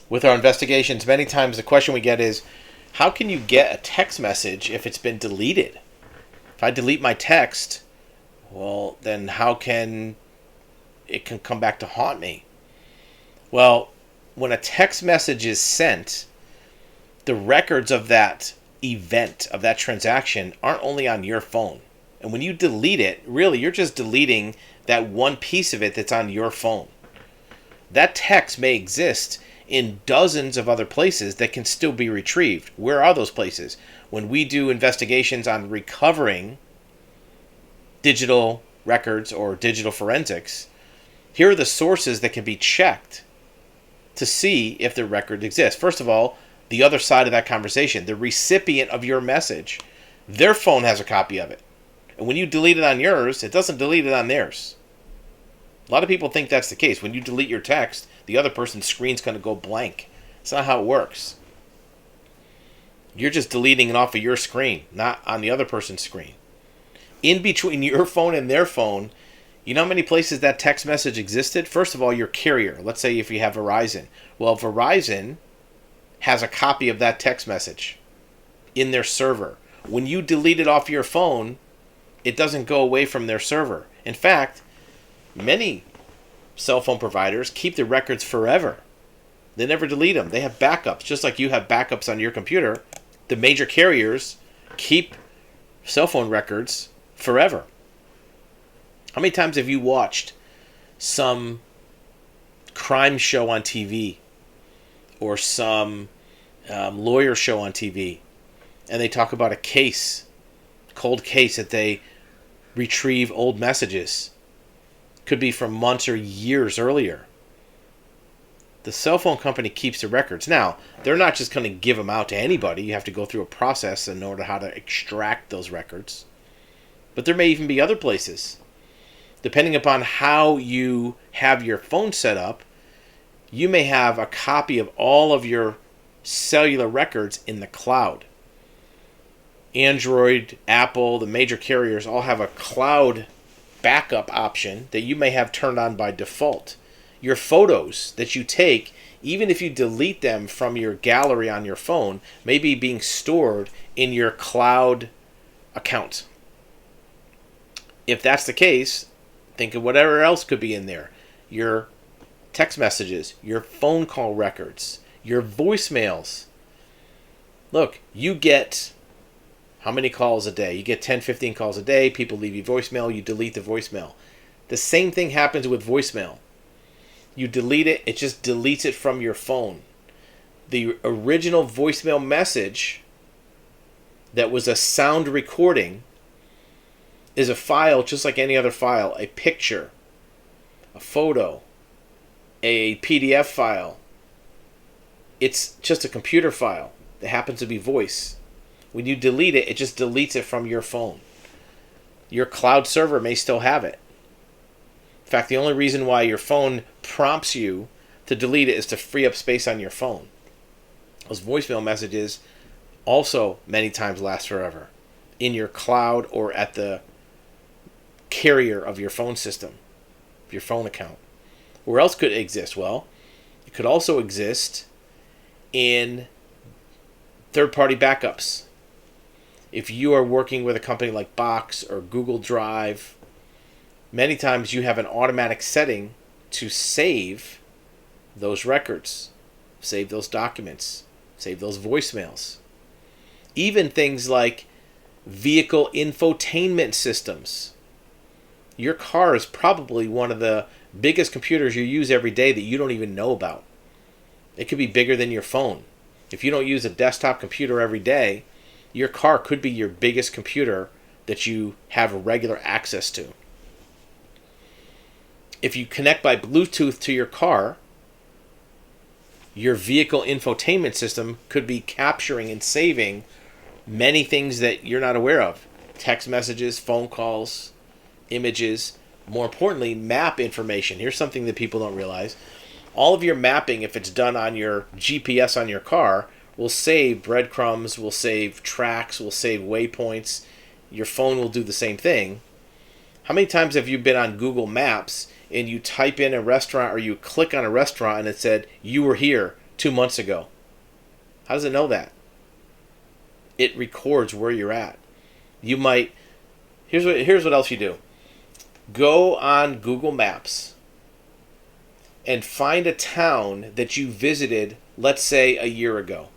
With our investigations, many times the question we get is, how can you get a text message if it's been deleted? If I delete my text, well, then how can it can come back to haunt me? Well, when a text message is sent, the records of that event, of that transaction, aren't only on your phone. And when you delete it, really, you're just deleting that one piece of it that's on your phone. That text may exist in dozens of other places that can still be retrieved. Where are those places? When we do investigations on recovering digital records or digital forensics, here are the sources that can be checked to see if the record exists. First of all, the other side of that conversation, the recipient of your message, their phone has a copy of it. And when you delete it on yours, it doesn't delete it on theirs. A lot of people think that's the case. When you delete your text, the other person's screen's going to go blank. It's not how it works. You're just deleting it off of your screen, not on the other person's screen. In between your phone and their phone, you know how many places that text message existed? First of all, your carrier. Let's say if you have Verizon. Well, Verizon has a copy of that text message in their server. When you delete it off your phone, it doesn't go away from their server. In fact, many cell phone providers keep the records forever. They never delete them. They have backups. Just like you have backups on your computer, the major carriers keep cell phone records forever. How many times have you watched some crime show on TV or some lawyer show on TV, and they talk about a case, cold case, that they retrieve old messages? Could be from months or years earlier. The cell phone company keeps the records. Now, they're not just going to give them out to anybody. You have to go through a process in order how to extract those records. But there may even be other places. Depending upon how you have your phone set up, you may have a copy of all of your cellular records in the cloud. Android, Apple, the major carriers all have a cloud backup option that you may have turned on by default. Your photos that you take, even if you delete them from your gallery on your phone, may be being stored in your cloud account. If that's the case, think of whatever else could be in there. Your text messages, your phone call records, your voicemails. Look, you get how many calls a day? You get 10, 15 calls a day. People leave you voicemail. You delete the voicemail. The same thing happens with voicemail. You delete it. It just deletes it from your phone. The original voicemail message that was a sound recording is a file just like any other file. A picture, a photo, a PDF file. It's just a computer file that happens to be voice. When you delete it, it just deletes it from your phone. Your cloud server may still have it. In fact, the only reason why your phone prompts you to delete it is to free up space on your phone. Those voicemail messages also many times last forever in your cloud or at the carrier of your phone system, your phone account. Where else could it exist? Well, it could also exist in third-party backups. If you are working with a company like Box or Google Drive, many times you have an automatic setting to save those records, save those documents, save those voicemails. Even things like vehicle infotainment systems. Your car is probably one of the biggest computers you use every day that you don't even know about. It could be bigger than your phone. If you don't use a desktop computer every day, your car could be your biggest computer that you have regular access to. If you connect by Bluetooth to your car, your vehicle infotainment system could be capturing and saving many things that you're not aware of. Text messages, phone calls, images, more importantly, map information. Here's something that people don't realize. All of your mapping, if it's done on your GPS on your car, will save breadcrumbs, will save tracks, will save waypoints. Your phone will do the same thing. How many times have you been on Google Maps and you type in a restaurant or you click on a restaurant and it said, you were here 2 months ago. How does it know that? It records where you're at. You might, here's what else you do. Go on Google Maps and find a town that you visited, let's say a year ago.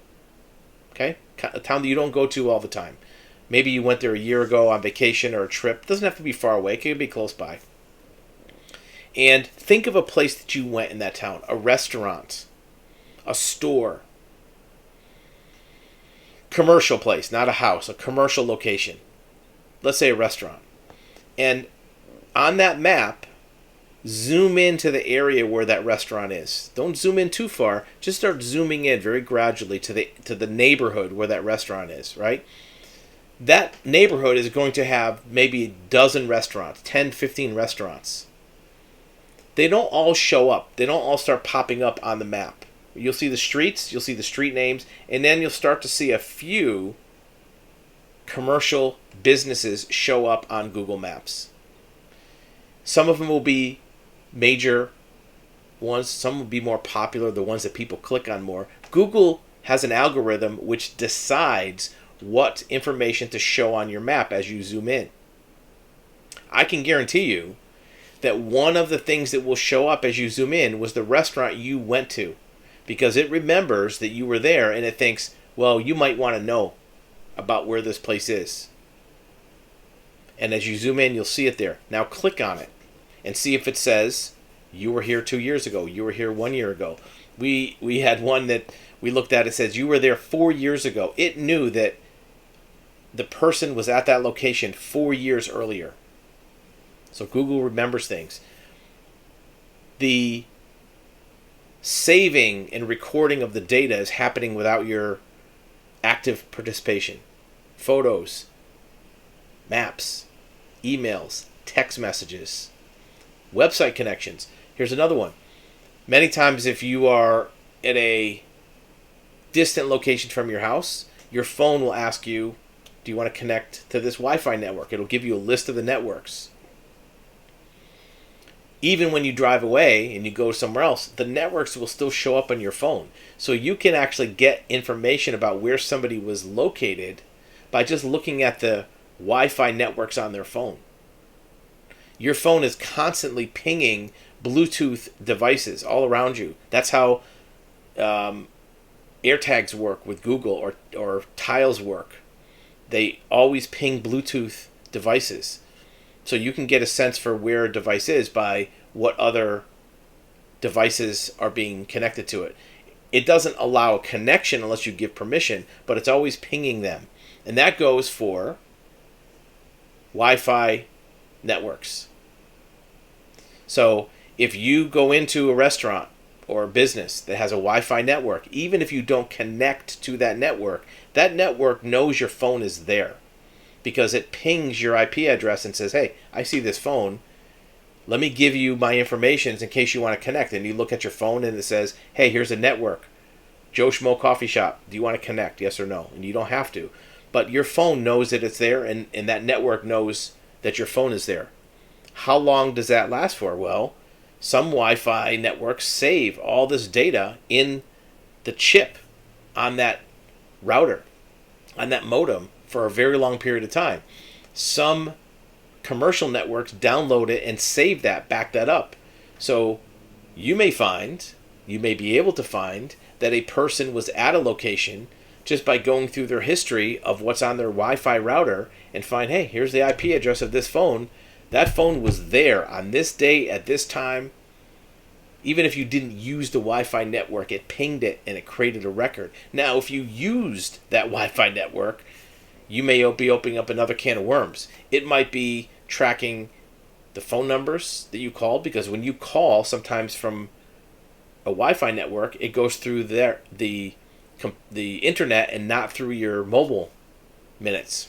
Okay? A town that you don't go to all the time. Maybe you went there a year ago on vacation or a trip. It doesn't have to be far away. It can be close by. And think of a place that you went in that town. A restaurant. A store. Commercial place, not a house. A commercial location. Let's say a restaurant. And on that map, zoom into the area where that restaurant is. Don't zoom in too far. Just start zooming in very gradually to the neighborhood where that restaurant is, right? That neighborhood is going to have maybe a dozen restaurants, 10, 15 restaurants. They don't all show up. They don't all start popping up on the map. You'll see the streets, you'll see the street names, and then you'll start to see a few commercial businesses show up on Google Maps. Some of them will be major ones, some will be more popular, the ones that people click on more. Google has an algorithm which decides what information to show on your map as you zoom in. I can guarantee you that one of the things that will show up as you zoom in was the restaurant you went to, because it remembers that you were there and it thinks, well, you might want to know about where this place is. And as you zoom in, you'll see it there. Now click on it and see if it says you were here 2 years ago, you were here 1 year ago. We had one that we looked at, it says you were there 4 years ago. It knew that the person was at that location 4 years earlier. So Google remembers things. The saving and recording of the data is happening without your active participation. Photos, maps, emails, text messages, website connections. Here's another one. Many times if you are at a distant location from your house, your phone will ask you, do you want to connect to this Wi-Fi network? It'll give you a list of the networks. Even when you drive away and you go somewhere else, the networks will still show up on your phone. So you can actually get information about where somebody was located by just looking at the Wi-Fi networks on their phone. Your phone is constantly pinging Bluetooth devices all around you. That's how AirTags work with Google, or Tiles work. They always ping Bluetooth devices. So you can get a sense for where a device is by what other devices are being connected to it. It doesn't allow a connection unless you give permission, but it's always pinging them. And that goes for Wi-Fi networks. So if you go into a restaurant or a business that has a Wi-Fi network, even if you don't connect to that network knows your phone is there, because it pings your IP address and says, hey, I see this phone. Let me give you my information in case you want to connect. And you look at your phone and it says, hey, here's a network. Joe Schmo Coffee Shop. Do you want to connect? Yes or no? And you don't have to. But your phone knows that it's there, and that network knows that your phone is there. How long does that last for? Well, some Wi-Fi networks save all this data in the chip on that router, on that modem, for a very long period of time. Some commercial networks download it and save that, back that up. So you may be able to find that a person was at a location just by going through their history of what's on their Wi-Fi router and find, hey, here's the IP address of this phone. That phone was there on this day at this time. Even if you didn't use the Wi-Fi network, it pinged it and it created a record. Now, if you used that Wi-Fi network, you may be opening up another can of worms. It might be tracking the phone numbers that you called, because when you call, sometimes from a Wi-Fi network, it goes through the internet and not through your mobile minutes.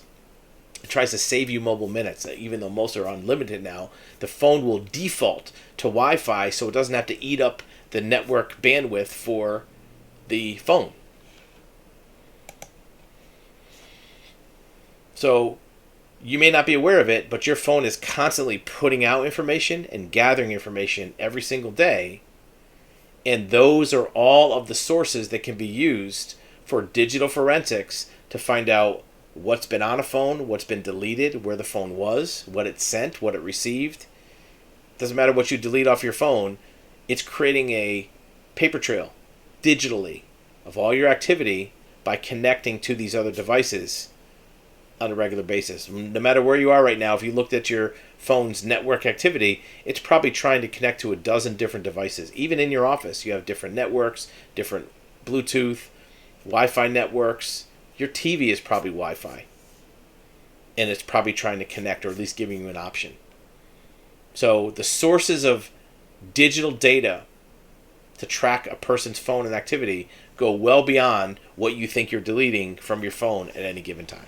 It tries to save you mobile minutes, even though most are unlimited now. The phone will default to Wi-Fi so it doesn't have to eat up the network bandwidth for the phone. So you may not be aware of it, but your phone is constantly putting out information and gathering information every single day. And those are all of the sources that can be used for digital forensics to find out what's been on a phone, what's been deleted, where the phone was, what it sent, what it received. Doesn't matter what you delete off your phone, it's creating a paper trail digitally of all your activity by connecting to these other devices on a regular basis. No matter where you are right now, if you looked at your phone's network activity, it's probably trying to connect to a dozen different devices. Even in your office, you have different networks, different Bluetooth, Wi-Fi networks. Your TV is probably Wi-Fi. And it's probably trying to connect, or at least giving you an option. So the sources of digital data to track a person's phone and activity go well beyond what you think you're deleting from your phone at any given time.